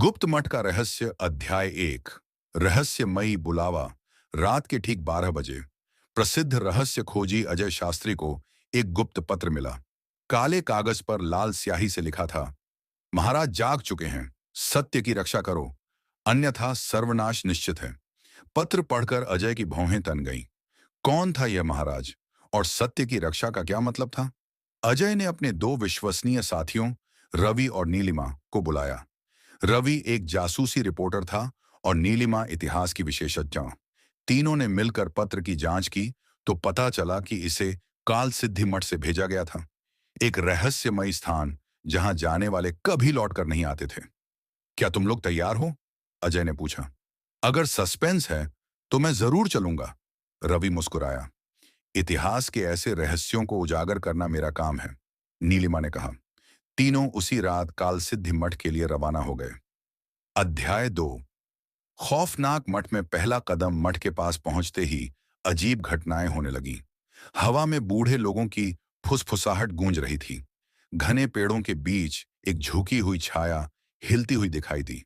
गुप्त मठ का रहस्य अध्याय 1। रहस्यमयी बुलावा। रात के ठीक 12 बजे प्रसिद्ध रहस्य खोजी अजय शास्त्री को एक गुप्त पत्र मिला। काले कागज पर लाल स्याही से लिखा था, महाराज जाग चुके हैं, सत्य की रक्षा करो, अन्यथा सर्वनाश निश्चित है। पत्र पढ़कर अजय की भौहें तन गईं। कौन था यह महाराज और सत्य की रक्षा का क्या मतलब था? अजय ने अपने दो विश्वसनीय साथियों रवि और नीलिमा को बुलाया। रवि एक जासूसी रिपोर्टर था और नीलिमा इतिहास की विशेषज्ञ। तीनों ने मिलकर पत्र की जांच की तो पता चला कि इसे काल सिद्धि मठ से भेजा गया था, एक रहस्यमयी स्थान जहां जाने वाले कभी लौटकर नहीं आते थे। क्या तुम लोग तैयार हो? अजय ने पूछा। अगर सस्पेंस है तो मैं जरूर चलूंगा, रवि मुस्कुराया। इतिहास के ऐसे रहस्यों को उजागर करना मेरा काम है, नीलिमा ने कहा। तीनों उसी रात काल सिद्धि मठ के लिए रवाना हो गए। अध्याय 2। खौफनाक मठ में पहला कदम मठ के पास पहुंचते ही अजीब घटनाएं होने लगीं। हवा में बूढ़े लोगों की फुसफुसाहट गूंज रही थी। घने पेड़ों के बीच एक झुकी हुई छाया हिलती हुई दिखाई दी।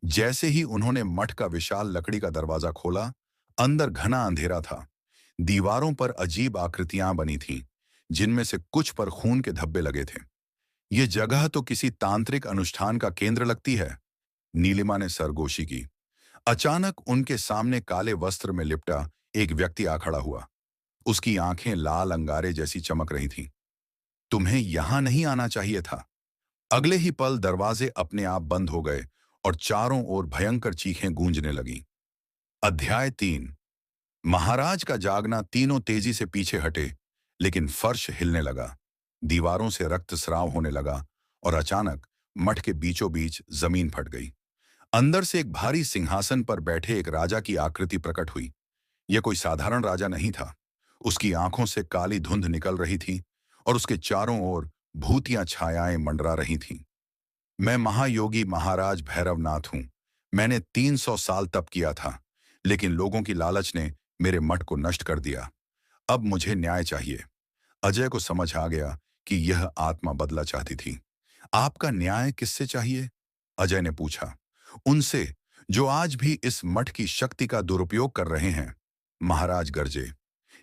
जैसे ही उन्होंने मठ का विशाल लकड़ी का दरवाजा खोला, अंदर घना अंधेरा था। दीवारों पर अजीब आकृतियां बनी थीं, जिनमें से कुछ पर खून के धब्बे लगे थे। ये जगह तो किसी तांत्रिक अनुष्ठान का केंद्र लगती है, नीलिमा ने सरगोशी की। अचानक उनके सामने काले वस्त्र में लिपटा एक व्यक्ति आ खड़ा हुआ। उसकी आंखें लाल अंगारे जैसी चमक रही थीं। तुम्हें यहां नहीं आना चाहिए था। अगले ही पल दरवाजे अपने आप बंद हो गए और चारों ओर भयंकर चीखें गूंजने लगीं। अध्याय 3। महाराज का जागना। तीनों तेजी से पीछे हटे, लेकिन फर्श हिलने लगा, दीवारों से रक्तस्राव होने लगा और अचानक मठ के बीचों बीच जमीन फट गई। अंदर से एक भारी सिंहासन पर बैठे एक राजा की आकृति प्रकट हुई। यह कोई साधारण राजा नहीं था। उसकी आंखों से काली धुंध निकल रही थी और उसके चारों ओर भूतियां छायाएं मंडरा रही थीं। मैं महायोगी महाराज भैरवनाथ हूं। मैंने 300 साल तप किया था, लेकिन लोगों की लालच ने मेरे मठ को नष्ट कर दिया। अब मुझे न्याय चाहिए। अजय को समझ आ गया कि यह आत्मा बदला चाहती थी। आपका न्याय किससे चाहिए? अजय ने पूछा। उनसे जो आज भी इस मठ की शक्ति का दुरुपयोग कर रहे हैं, महाराज गरजे।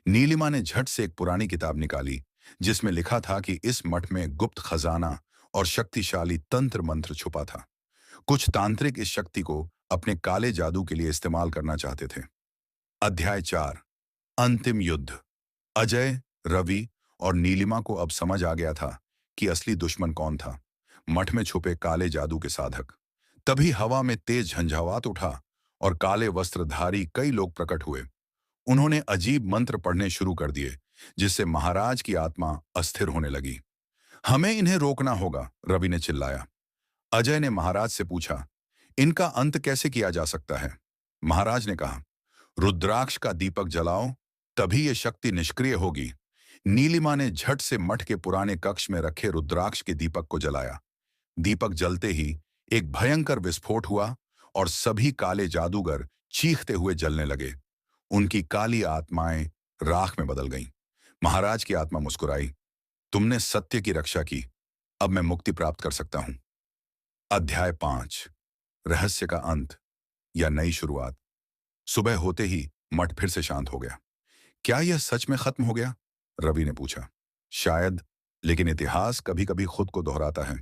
नीलिमा ने झट से एक पुरानी किताब निकाली, जिसमें लिखा था कि इस मठ में गुप्त खजाना और शक्तिशाली तंत्र मंत्र छुपा था। कुछ तांत्रिक इस शक्ति को अपने काले जादू के लिए इस्तेमाल करना चाहते थे। अध्याय 4। अंतिम युद्ध। अजय, रवि और नीलिमा को अब समझ आ गया था कि असली दुश्मन कौन था। मठ में छुपे काले जादू के साधक। तभी हवा में तेज झंझावात उठा और काले वस्त्रधारी कई लोग प्रकट हुए। उन्होंने अजीब मंत्र पढ़ने शुरू कर दिए, जिससे महाराज की आत्मा अस्थिर होने लगी। हमें इन्हें रोकना होगा, रवि ने चिल्लाया। अजय ने महाराज से पूछा, इनका अंत कैसे किया जा सकता है? महाराज ने कहा, रुद्राक्ष का दीपक जलाओ, तभी ये शक्ति निष्क्रिय होगी। नीलिमा ने झट से मठ के पुराने कक्ष में रखे रुद्राक्ष के दीपक को जलाया। दीपक जलते ही एक भयंकर विस्फोट हुआ और सभी काले जादूगर चीखते हुए जलने लगे। उनकी काली आत्माएं राख में बदल गईं। महाराज की आत्मा मुस्कुराई। तुमने सत्य की रक्षा की, अब मैं मुक्ति प्राप्त कर सकता हूं। अध्याय 5। रहस्य का अंत या नई शुरुआत। सुबह होते ही मठ फिर से शांत हो गया। क्या यह सच में खत्म हो गया? रवि ने पूछा। शायद, लेकिन इतिहास कभी कभी खुद को दोहराता है,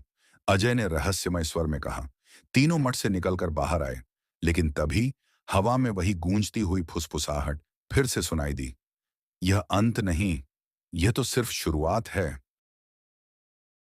अजय ने रहस्यमय स्वर में कहा। तीनों मठ से निकलकर बाहर आए, लेकिन तभी हवा में वही गूंजती हुई फुसफुसाहट फिर से सुनाई दी। यह अंत नहीं, यह तो सिर्फ शुरुआत है।